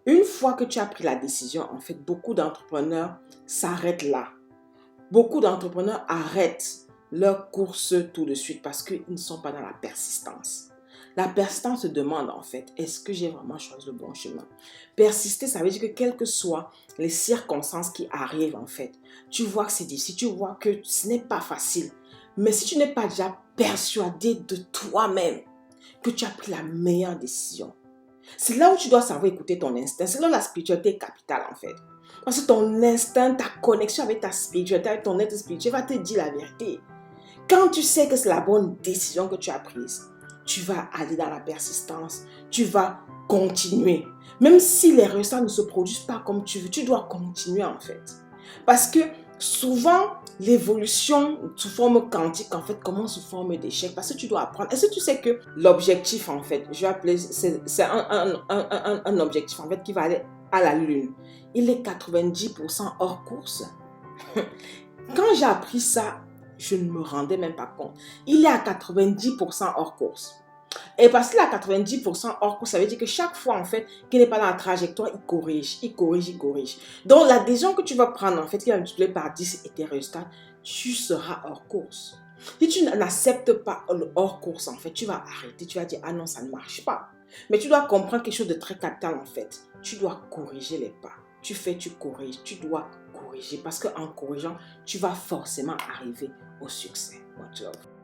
Une fois que tu as pris la décision, en fait, beaucoup d'entrepreneurs s'arrêtent là. Beaucoup d'entrepreneurs arrêtent leur course tout de suite parce qu'ils ne sont pas dans la persistance. La persistance se demande en fait, est-ce que j'ai vraiment choisi le bon chemin? Persister, ça veut dire que quelles que soient les circonstances qui arrivent en fait, tu vois que c'est difficile, tu vois que ce n'est pas facile. Mais si tu n'es pas déjà persuadé de toi-même que tu as pris la meilleure décision, c'est là où tu dois savoir écouter ton instinct. C'est là où la spiritualité est capitale en fait. Parce que ton instinct, ta connexion avec ta spiritualité, avec ton être spirituel va te dire la vérité. Quand tu sais que c'est la bonne décision que tu as prise, tu vas aller dans la persistance, tu vas continuer. Même si les résultats ne se produisent pas comme tu veux, tu dois continuer en fait. Parce que souvent, l'évolution sous forme quantique en fait commence sous forme d'échec parce que tu dois apprendre. Est-ce que tu sais que l'objectif en fait, je vais appeler, c'est un objectif en fait qui va aller à la lune. Il est 90% hors course. Quand j'ai appris ça, je ne me rendais même pas compte. Il est à 90% hors course. Et parce qu'il est à 90% hors course, ça veut dire que chaque fois, en fait, qu'il n'est pas dans la trajectoire, il corrige, il corrige, il corrige. Donc, la décision que tu vas prendre, en fait, qui va multiplier par 10 et tes résultats, tu seras hors course. Si tu n'acceptes pas le hors course, en fait, tu vas arrêter, tu vas dire, ah non, ça ne marche pas. Mais tu dois comprendre quelque chose de très capital, en fait. Tu dois corriger les pas. Tu fais, tu corriges, tu dois corriger. Parce qu'en corrigeant, tu vas forcément arriver au succès. Much love.